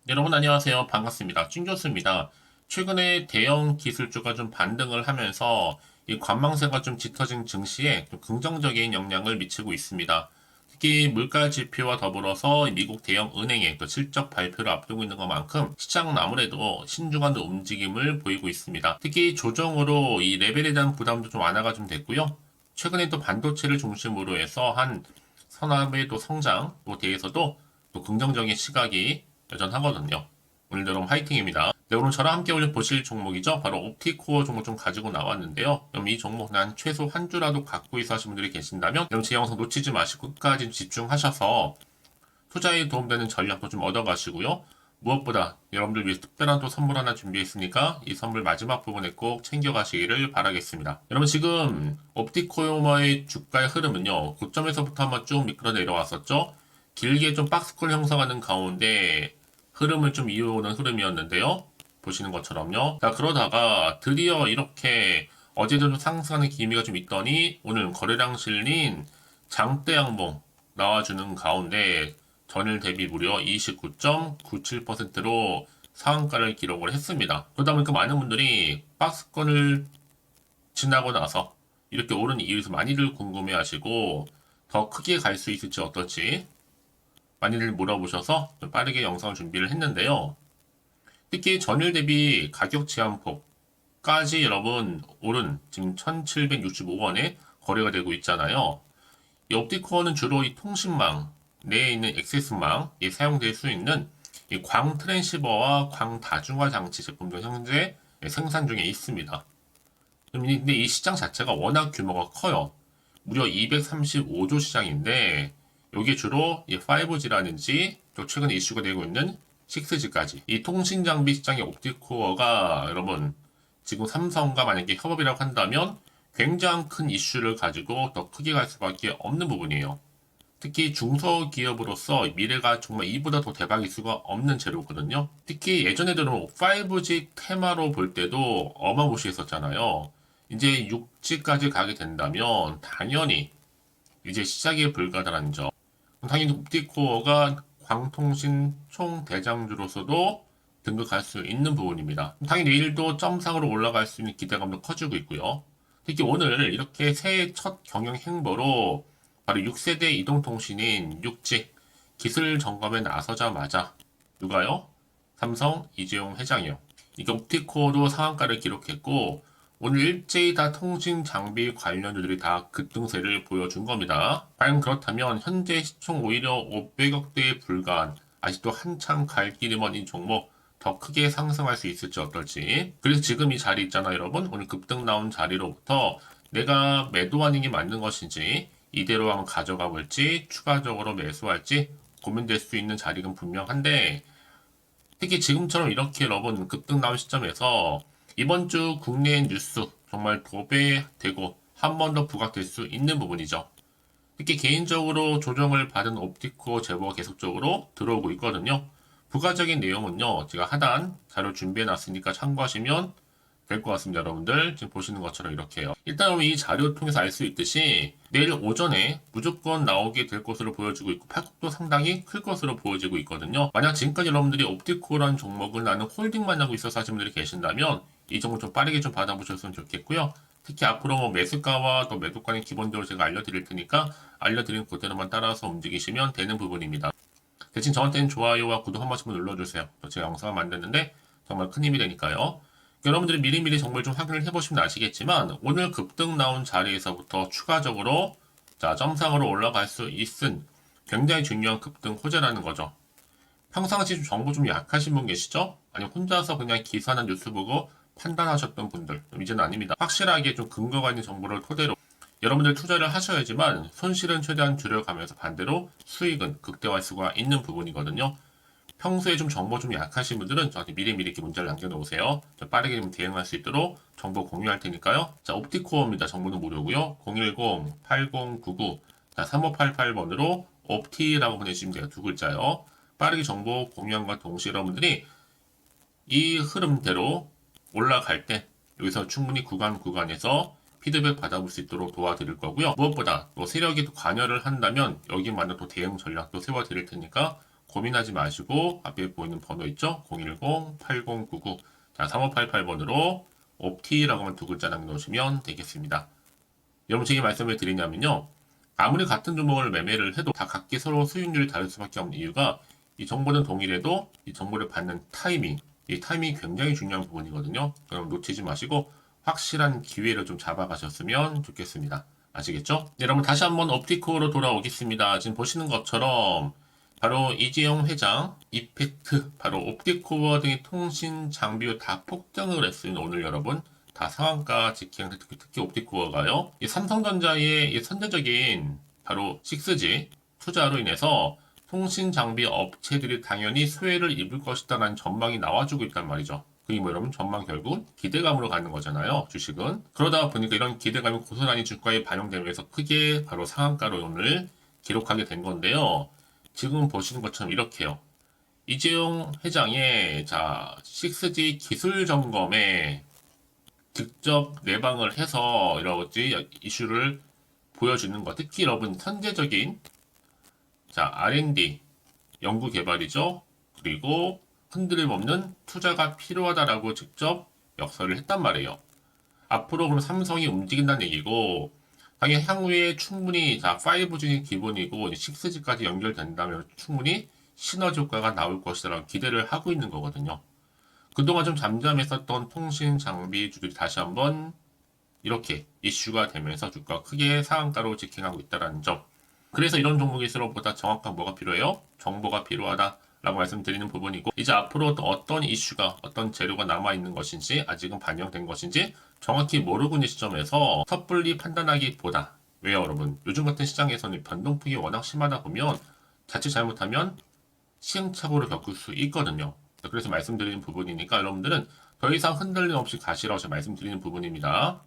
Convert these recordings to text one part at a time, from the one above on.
네, 여러분 안녕하세요. 반갑습니다. 찐교수입니다. 최근에 대형 기술주가 좀 반등을 하면서 이 관망세가 좀 짙어진 증시에 좀 긍정적인 영향을 미치고 있습니다. 특히 물가 지표와 더불어서 미국 대형 은행의 또 실적 발표를 앞두고 있는 것만큼 시장은 아무래도 신중한 움직임을 보이고 있습니다. 특히 조정으로 이 레벨에 대한 부담도 좀 완화가 좀 됐고요. 최근에 또 반도체를 중심으로 해서 한 산업의 또 성장 또 대해서도 또 긍정적인 시각이 여전하거든요. 오늘도 여러분 화이팅입니다. 네, 오늘 저랑 함께 오늘 보실 종목이죠. 바로 옵티코어 종목 좀 가지고 나왔는데요. 그럼 이 종목 난 최소 한 주라도 갖고 있어 하시는 분들이 계신다면 그럼 제 영상 놓치지 마시고 끝까지 집중하셔서 투자에 도움되는 전략도 좀 얻어가시고요. 무엇보다 여러분들 위해 특별한 또 선물 하나 준비했으니까 이 선물 마지막 부분에 꼭 챙겨가시기를 바라겠습니다. 여러분 지금 옵티코어의 주가의 흐름은요. 고점에서부터 한번 쭉 미끄러 내려왔었죠. 길게 좀 박스권 형성하는 가운데 흐름을 좀 이어오는 흐름이었는데요. 보시는 것처럼요. 자, 그러다가 드디어 이렇게 어제도 좀 상승하는 기미가 좀 있더니 오늘 거래량 실린 장대 양봉 나와주는 가운데 전일 대비 무려 29.97%로 상한가를 기록을 했습니다. 그러다 보니까 많은 분들이 박스권을 지나고 나서 이렇게 오른 이유에서 많이들 궁금해 하시고 더 크게 갈 수 있을지 어떨지 많이들 물어보셔서 좀 빠르게 영상을 준비를 했는데요. 특히 전일 대비 가격 제한폭까지 여러분 오른 지금 1765원에 거래가 되고 있잖아요. 이 옵티코어는 주로 이 통신망 내에 있는 액세스망에 사용될 수 있는 이 광 트랜시버와 광 다중화 장치 제품도 현재 생산 중에 있습니다. 근데 이 시장 자체가 워낙 규모가 커요. 무려 235조 시장인데 여기 주로 이 5G라든지 또 최근에 이슈가 되고 있는 6G까지 이 통신 장비 시장의 옵티코어가 여러분 지금 삼성과 만약에 협업이라고 한다면 굉장히 큰 이슈를 가지고 더 크게 갈 수밖에 없는 부분이에요. 특히 중소기업으로서 미래가 정말 이보다 더 대박일 수가 없는 재료거든요. 특히 예전에도 5G 테마로 볼 때도 어마무시했었잖아요. 이제 6G까지 가게 된다면 당연히 이제 시작에 불과하다는 점. 당연히 옵티코어가 광통신 총대장주로서도 등극할 수 있는 부분입니다. 당연히 내일도 점상으로 올라갈 수 있는 기대감도 커지고 있고요. 특히 오늘 이렇게 새해 첫 경영 행보로 바로 6세대 이동통신인 6G 기술 점검에 나서자마자 누가요? 삼성 이재용 회장이요. 이게 옵티코어도 상한가를 기록했고 오늘 일제히 다 통신 장비 관련주들이 다 급등세를 보여준 겁니다. 과연 그렇다면 현재 시총 오히려 500억대에 불과한 아직도 한참 갈 길이 먼 이 종목 더 크게 상승할 수 있을지 어떨지. 그래서 지금 이 자리 있잖아 여러분. 오늘 급등 나온 자리로부터 내가 매도하는 게 맞는 것인지 이대로 한번 가져가 볼지 추가적으로 매수할지 고민될 수 있는 자리는 분명한데 특히 지금처럼 이렇게 여러분 급등 나온 시점에서 이번 주 국내 뉴스 정말 도배되고 한 번 더 부각될 수 있는 부분이죠. 특히 개인적으로 조정을 받은 옵티코 제보가 계속적으로 들어오고 있거든요. 부가적인 내용은요, 제가 하단 자료 준비해 놨으니까 참고하시면 될 것 같습니다, 여러분들. 지금 보시는 것처럼 이렇게요. 일단 이 자료 통해서 알 수 있듯이 내일 오전에 무조건 나오게 될 것으로 보여지고 있고 팔국도 상당히 클 것으로 보여지고 있거든요. 만약 지금까지 여러분들이 옵티코라는 종목을 나는 홀딩만 하고 있어서 하시는 분들이 계신다면 이 종목 좀 빠르게 좀 받아보셨으면 좋겠고요. 특히 앞으로 뭐 매수가와 또 매도가는 기본적으로 제가 알려드릴 테니까 알려드린 그대로만 따라서 움직이시면 되는 부분입니다. 대신 저한테는 좋아요와 구독 한 번씩만 눌러주세요. 또 제가 영상을 만드는데 정말 큰 힘이 되니까요. 여러분들이 미리미리 정보를 좀 확인을 해보시면 아시겠지만 오늘 급등 나온 자리에서부터 추가적으로 자 점상으로 올라갈 수 있은 굉장히 중요한 급등 호재라는 거죠. 평상시 좀 정보 좀 약하신 분 계시죠? 아니면 혼자서 그냥 기사나 뉴스 보고 판단하셨던 분들 이제는 아닙니다. 확실하게 좀 근거가 있는 정보를 토대로 여러분들 투자를 하셔야지만 손실은 최대한 줄여가면서 반대로 수익은 극대화할 수가 있는 부분이거든요. 평소에 좀 정보 좀 약하신 분들은 저한테 미리미리 이렇게 문자를 남겨놓으세요. 빠르게 좀 대응할 수 있도록 정보 공유할 테니까요. 자, 옵티코어입니다. 정보는 무료고요. 010-8099-3588번으로 옵티라고 보내주시면 돼요. 두 글자요. 빠르게 정보 공유함과 동시에 여러분들이 이 흐름대로 올라갈 때 여기서 충분히 구간에서 피드백 받아볼 수 있도록 도와드릴 거고요. 무엇보다 또 세력이 또 관여를 한다면 여기만의 또 대응 전략도 세워드릴 테니까 고민하지 마시고 앞에 보이는 번호 있죠? 010-8099 자, 3588번으로 옵티라고만 두 글자 남겨놓으시면 되겠습니다. 여러분 제가 말씀을 드리냐면요. 아무리 같은 종목을 매매를 해도 다 각기 서로 수익률이 다를 수밖에 없는 이유가 이 정보는 동일해도 이 정보를 받는 타이밍, 이 타이밍이 굉장히 중요한 부분이거든요. 그럼 놓치지 마시고 확실한 기회를 좀 잡아가셨으면 좋겠습니다. 아시겠죠? 네, 여러분 다시 한번 옵티코어로 돌아오겠습니다. 지금 보시는 것처럼 바로 이재용 회장, 이펙트, 바로 옵티코어 등의 통신 장비를 다 폭등을 했으니 오늘 여러분 다 상한가 직행 특히 옵티코어가요. 이 삼성전자의 이 선제적인 바로 6G 투자로 인해서 통신 장비 업체들이 당연히 수혜를 입을 것이다라는 전망이 나와주고 있단 말이죠. 그게 뭐 여러분 전망 결국은 기대감으로 가는 거잖아요. 주식은. 그러다 보니까 이런 기대감이 고스란히 주가에 반영되면서 크게 바로 상한가로 오늘 기록하게 된 건데요. 지금 보시는 것처럼 이렇게요. 이재용 회장의 6G 기술 점검에 직접 내방을 해서 여러 가지 이슈를 보여주는 것. 특히 여러분 선제적인 R&D 연구 개발이죠. 그리고 흔들림 없는 투자가 필요하다라고 직접 역설을 했단 말이에요. 앞으로 그럼 삼성이 움직인다는 얘기고 당연히 향후에 충분히 5G는 기본이고 6G까지 연결된다면 충분히 시너지 효과가 나올 것이라는 기대를 하고 있는 거거든요. 그동안 좀 잠잠했었던 통신 장비주들이 다시 한번 이렇게 이슈가 되면서 주가 크게 상한가로 직행하고 있다는 점. 그래서 이런 종목일수록 보다 정확한 뭐가 필요해요? 정보가 필요하다라고 말씀드리는 부분이고 이제 앞으로 또 어떤 이슈가 어떤 재료가 남아있는 것인지 아직은 반영된 것인지 정확히 모르고 있는 시점에서 섣불리 판단하기보다 왜요 여러분? 요즘 같은 시장에서는 변동폭이 워낙 심하다 보면 자칫 잘못하면 시행착오를 겪을 수 있거든요. 그래서 말씀드리는 부분이니까 여러분들은 더 이상 흔들림 없이 가시라고 제가 말씀드리는 부분입니다.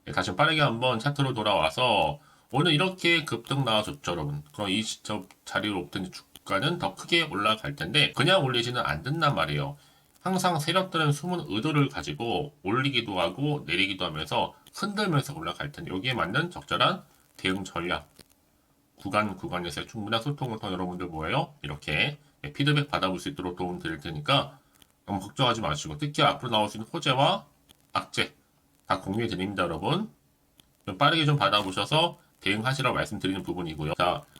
네, 다시 빠르게 한번 차트로 돌아와서 오늘 이렇게 급등 나와줬죠 여러분. 그럼 이 시점 자리로 없던 주가는 더 크게 올라갈 텐데 그냥 올리지는 않는단 말이에요. 항상 세력들은 숨은 의도를 가지고 올리기도 하고 내리기도 하면서 흔들면서 올라갈 텐데 여기에 맞는 적절한 대응 전략 구간에서의 충분한 소통을 통해 여러분들 뭐예요? 이렇게 피드백 받아볼 수 있도록 도움 드릴 테니까 너무 걱정하지 마시고 특히 앞으로 나올 수 있는 호재와 악재 다 공유해 드립니다 여러분. 좀 빠르게 좀 받아보셔서 대응하시라고 말씀드리는 부분이고요.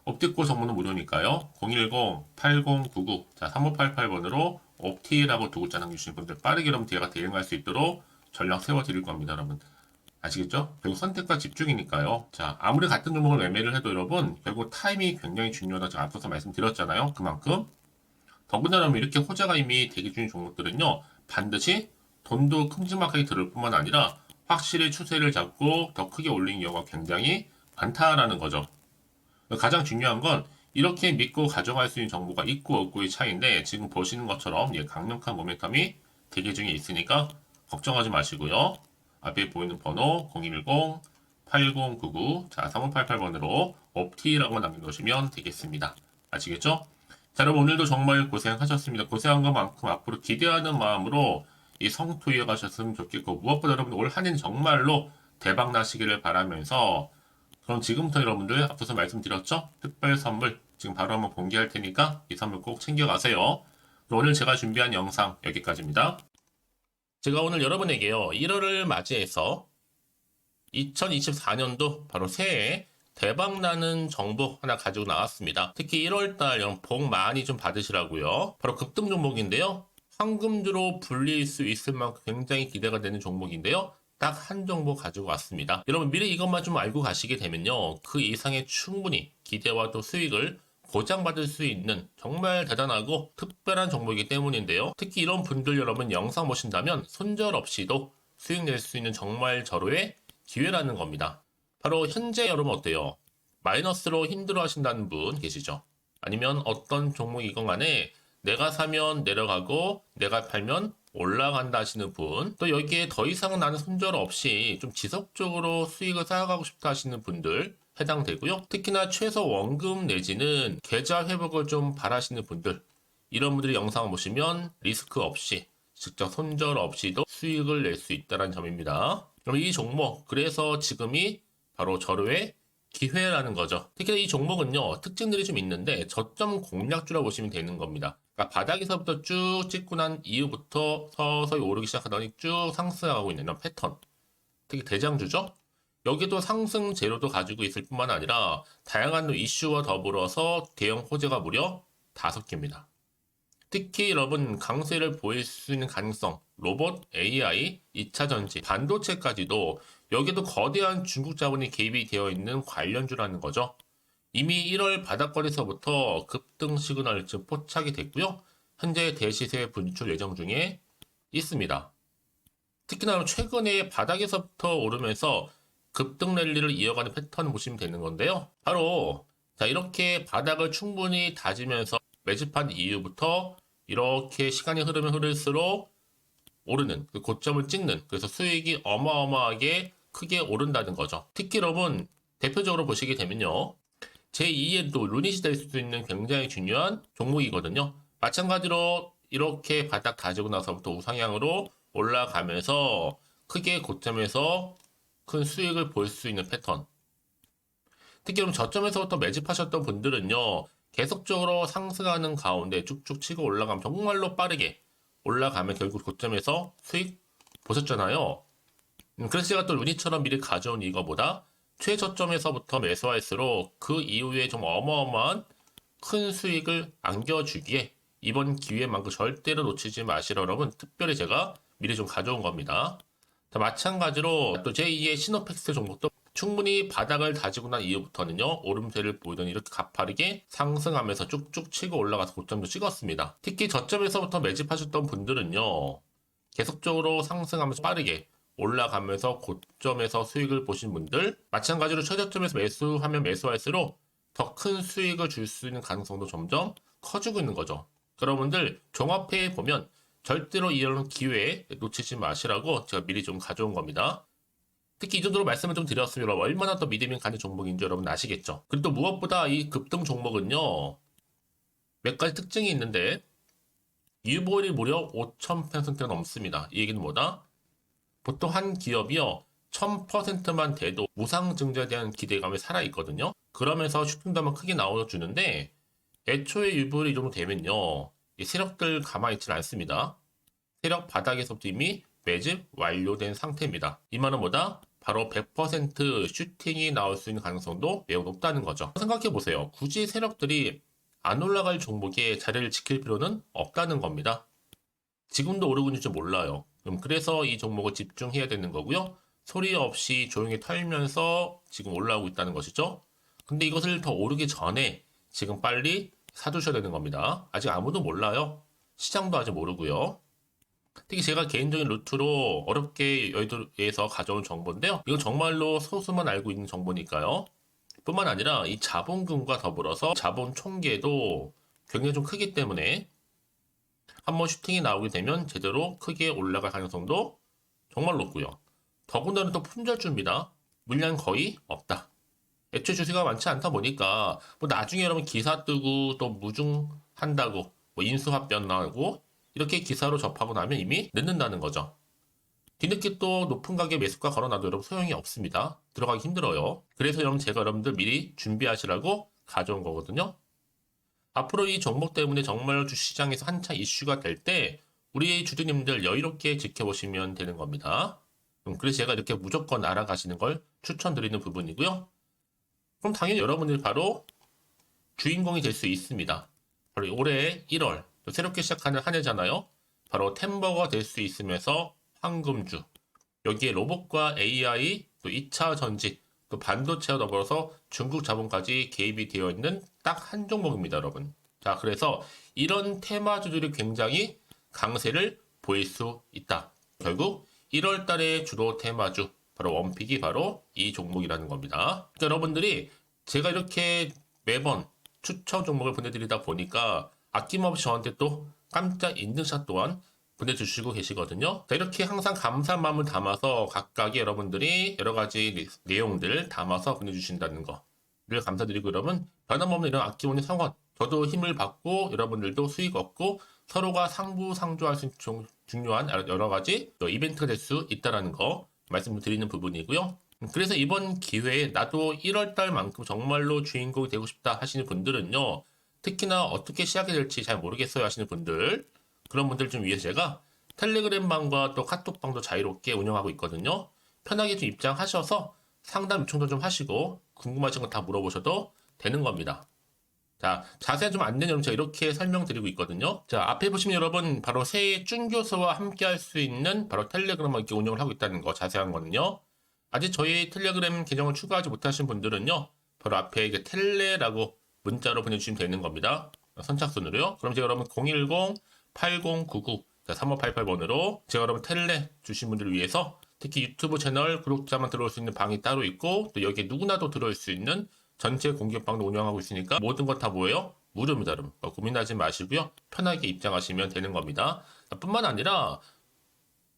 옵티코 정보는 무료니까요. 010-8099 3588번으로 옵티라고 두 글자 남겨주신 분들 빠르게 그럼 제가 대응할 수 있도록 전략 세워드릴 겁니다 여러분. 아시겠죠? 결국 선택과 집중이니까요. 아무리 같은 종목을 매매를 해도 여러분 결국 타이밍이 굉장히 중요하다 제가 앞서서 말씀드렸잖아요. 그만큼 더군다나 이렇게 호재가 이미 대기 중인 종목들은요. 반드시 돈도 큼지막하게 들을 뿐만 아니라 확실히 추세를 잡고 더 크게 올리는 경우가 굉장히 많다라는 거죠. 가장 중요한 건 이렇게 믿고 가져갈 수 있는 정보가 있고 없고의 차이인데 지금 보시는 것처럼 강력한 모멘텀이 대기 중에 있으니까 걱정하지 마시고요. 앞에 보이는 번호 010-8099 3588번으로 옵티라고 남겨놓으시면 되겠습니다. 아시겠죠? 여러분 오늘도 정말 고생하셨습니다. 고생한 것만큼 앞으로 기대하는 마음으로 이 성토 이어가셨으면 좋겠고 무엇보다 여러분 올 한해는 정말로 대박 나시기를 바라면서 그럼 지금부터 여러분들 앞서서 말씀드렸죠? 특별 선물 지금 바로 한번 공개할 테니까 이 선물 꼭 챙겨가세요. 오늘 제가 준비한 영상 여기까지입니다. 제가 오늘 여러분에게요 1월을 맞이해서 2024년도 바로 새해 대박나는 정보 하나 가지고 나왔습니다. 특히 1월달 복 많이 좀 받으시라고요. 바로 급등 종목인데요. 황금주로 불릴 수 있을 만큼 굉장히 기대가 되는 종목인데요. 딱 한 종목 가지고 왔습니다. 여러분 미리 이것만 좀 알고 가시게 되면요. 그 이상의 충분히 기대와 또 수익을 보장받을 수 있는 정말 대단하고 특별한 종목이기 때문인데요. 특히 이런 분들 여러분 영상 보신다면 손절없이도 수익 낼 수 있는 정말 절호의 기회라는 겁니다. 바로 현재 여러분 어때요? 마이너스로 힘들어 하신다는 분 계시죠? 아니면 어떤 종목이건 간에 내가 사면 내려가고 내가 팔면 올라간다 하시는 분, 또 여기에 더 이상 나는 손절 없이 좀 지속적으로 수익을 쌓아가고 싶다 하시는 분들 해당되고요. 특히나 최소 원금 내지는 계좌 회복을 좀 바라시는 분들, 이런 분들이 영상을 보시면 리스크 없이 직접 손절 없이도 수익을 낼 수 있다는 점입니다. 그럼 이 종목 그래서 지금이 바로 절호의 기회라는 거죠. 특히 이 종목은요, 특징들이 좀 있는데 저점 공략주라고 보시면 되는 겁니다. 그러니까 바닥에서부터 쭉 찍고 난 이후부터 서서히 오르기 시작하더니 쭉 상승하고 있는 이런 패턴. 특히 대장주죠? 여기도 상승 재료도 가지고 있을 뿐만 아니라 다양한 이슈와 더불어서 대형 호재가 무려 5개입니다. 특히 여러분 강세를 보일 수 있는 가능성, 로봇, AI, 2차 전지, 반도체까지도 여기도 거대한 중국 자본이 개입이 되어 있는 관련주라는 거죠. 이미 1월 바닥권에서부터 급등 시그널 즉 포착이 됐고요. 현재 대시세 분출 예정 중에 있습니다. 특히나 최근에 바닥에서부터 오르면서 급등 랠리를 이어가는 패턴을 보시면 되는 건데요. 바로 자 이렇게 바닥을 충분히 다지면서 매집한 이후부터 이렇게 시간이 흐르면 흐를수록 오르는 그 고점을 찍는 그래서 수익이 어마어마하게 크게 오른다는 거죠. 특히 여러분 대표적으로 보시게 되면요. 제2의 또 루닛이 될 수도 있는 굉장히 중요한 종목이거든요. 마찬가지로 이렇게 바닥 다지고 나서부터 우상향으로 올라가면서 크게 고점에서 큰 수익을 볼 수 있는 패턴. 특히 그럼 저점에서부터 매집하셨던 분들은요. 계속적으로 상승하는 가운데 쭉쭉 치고 올라가면 정말로 빠르게 올라가면 결국 고점에서 수익 보셨잖아요. 그래서 제가 또 루니처럼 미리 가져온 이거보다 최저점에서부터 매수할수록 그 이후에 좀 어마어마한 큰 수익을 안겨주기에 이번 기회만큼 절대로 놓치지 마시라 여러분 특별히 제가 미리 좀 가져온 겁니다. 자, 마찬가지로 또 제2의 시노팩스 종목도 충분히 바닥을 다지고 난 이후부터는요 오름세를 보이더니 이렇게 가파르게 상승하면서 쭉쭉 치고 올라가서 고점도 찍었습니다. 특히 저점에서부터 매집하셨던 분들은요 계속적으로 상승하면서 빠르게 올라가면서 고점에서 수익을 보신 분들 마찬가지로 최저점에서 매수하면 매수할수록 더 큰 수익을 줄 수 있는 가능성도 점점 커지고 있는 거죠. 여러분들 종합해 보면 절대로 이런 기회에 놓치지 마시라고 제가 미리 좀 가져온 겁니다. 특히 이 정도로 말씀을 좀 드렸으면 얼마나 더 믿음이 가는 종목인지 여러분 아시겠죠? 그리고 또 무엇보다 이 급등 종목은요 몇 가지 특징이 있는데 유보율이 무려 5,000%가 넘습니다. 이 얘기는 뭐다? 보통 한 기업이요 1000%만 돼도 무상증자에 대한 기대감이 살아있거든요. 그러면서 슈팅도 한번 크게 나와주는데 애초에 유보율이 이 정도 되면요 이 세력들 가만히 있지는 않습니다. 세력 바닥에서부터 이미 매집 완료된 상태입니다. 이 말은 뭐다? 바로 100% 슈팅이 나올 수 있는 가능성도 매우 높다는 거죠. 생각해보세요. 굳이 세력들이 안 올라갈 종목에 자리를 지킬 필요는 없다는 겁니다. 지금도 오르고 있는지 몰라요. 그래서 이 종목을 집중해야 되는 거고요. 소리 없이 조용히 털면서 지금 올라오고 있다는 것이죠. 근데 이것을 더 오르기 전에 지금 빨리 사두셔야 되는 겁니다. 아직 아무도 몰라요. 시장도 아직 모르고요. 특히 제가 개인적인 루트로 어렵게 여의도에서 가져온 정보인데요. 이건 정말로 소수만 알고 있는 정보니까요. 뿐만 아니라 이 자본금과 더불어서 자본 총계도 굉장히 좀 크기 때문에 한번 슈팅이 나오게 되면 제대로 크게 올라갈 가능성도 정말 높고요. 더군다나 또 품절주입니다. 물량 거의 없다. 애초에 주식가 많지 않다 보니까 뭐 나중에 여러분 기사 뜨고 또 무중한다고 뭐 인수합병 나고 이렇게 기사로 접하고 나면 이미 늦는다는 거죠. 뒤늦게 또 높은 가격에 매수가 걸어놔도 여러분 소용이 없습니다. 들어가기 힘들어요. 그래서 여러분 제가 여러분들 미리 준비하시라고 가져온 거거든요. 앞으로 이 종목 때문에 정말 주시장에서 한창 이슈가 될 때 우리 주주님들 여유롭게 지켜보시면 되는 겁니다. 그래서 제가 이렇게 무조건 알아가시는 걸 추천드리는 부분이고요. 그럼 당연히 여러분들이 바로 주인공이 될 수 있습니다. 바로 올해 1월 또 새롭게 시작하는 한 해잖아요. 바로 템버가 될 수 있으면서 황금주 여기에 로봇과 AI 또 2차 전지 또 반도체와 더불어서 중국 자본까지 개입이 되어 있는 딱 한 종목입니다, 여러분. 자, 그래서 이런 테마주들이 굉장히 강세를 보일 수 있다. 결국 1월 달에 주로 테마주 바로 원픽이 바로 이 종목이라는 겁니다. 그러니까 여러분들이 제가 이렇게 매번 추천 종목을 보내드리다 보니까 아낌없이 저한테 또 깜짝 인증샷 또한 보내주시고 계시거든요. 자, 이렇게 항상 감사한 마음을 담아서 각각의 여러분들이 여러 가지 내용들 담아서 보내주신다는 거를 감사드리고 여러분 변함없는 이런 아낌없는 성원 저도 힘을 받고 여러분들도 수익 얻고 서로가 상부상조할 수 있는 중요한 여러 가지 이벤트가 될 수 있다는 거 말씀드리는 부분이고요. 그래서 이번 기회에 나도 1월달만큼 정말로 주인공이 되고 싶다 하시는 분들은요. 특히나 어떻게 시작이 될지 잘 모르겠어요 하시는 분들, 그런 분들 좀 위해서 제가 텔레그램 방과 또 카톡방도 자유롭게 운영하고 있거든요. 편하게 좀 입장하셔서 상담 요청도 좀 하시고 궁금하신 거 다 물어보셔도 되는 겁니다. 자, 자세한 좀 안내 내용 제가 이렇게 설명드리고 있거든요. 자, 앞에 보시면 여러분 바로 새해 쭌교수와 함께 할 수 있는 바로 텔레그램을 이렇게 운영을 하고 있다는 거, 자세한 거는요. 아직 저희 텔레그램 계정을 추가하지 못하신 분들은요. 바로 앞에 이게 텔레라고 문자로 보내주시면 되는 겁니다. 선착순으로요. 그럼 제가 여러분 010-8099-3588번으로 제가 여러분 텔레 주신 분들을 위해서 특히 유튜브 채널 구독자만 들어올 수 있는 방이 따로 있고 또 여기에 누구나도 들어올 수 있는 전체 공개방도 운영하고 있으니까 모든 것 다 뭐예요? 무료입니다, 여러분. 고민하지 마시고요. 편하게 입장하시면 되는 겁니다. 뿐만 아니라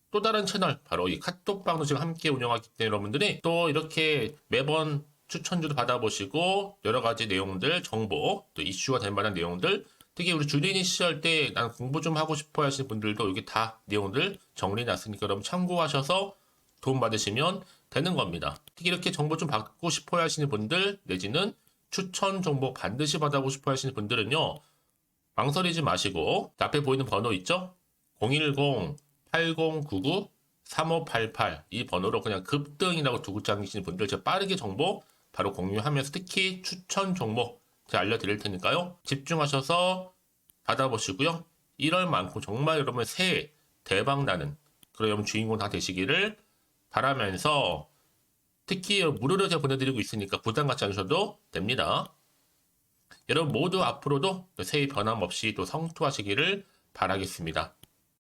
또 다른 채널, 바로 이 카톡방도 지금 함께 운영하기 때문에 여러분들이 또 이렇게 매번 추천주도 받아보시고 여러 가지 내용들, 정보, 또 이슈가 될 만한 내용들, 특히 우리 주린이 시절 때 난 공부 좀 하고 싶어 하시는 분들도 여기 다 내용들 정리해놨으니까 여러분 참고하셔서 도움 받으시면 되는 겁니다. 특히 이렇게 정보 좀 받고 싶어 하시는 분들, 내지는 추천 정보 반드시 받아보고 싶어 하시는 분들은요, 망설이지 마시고 앞에 보이는 번호 있죠? 010-8099-3588 이 번호로 그냥 급등이라고 두고 당기시는 분들 제가 빠르게 정보 바로 공유하면서 특히 추천 종목 제가 알려드릴 테니까요. 집중하셔서 받아보시고요. 1월만큼 정말 여러분 새해 대박나는 그런 여러분 주인공 다 되시기를 바라면서 특히 무료로 제가 보내드리고 있으니까 부담 갖지 않으셔도 됩니다. 여러분 모두 앞으로도 새해 변함없이 또 성투하시기를 바라겠습니다.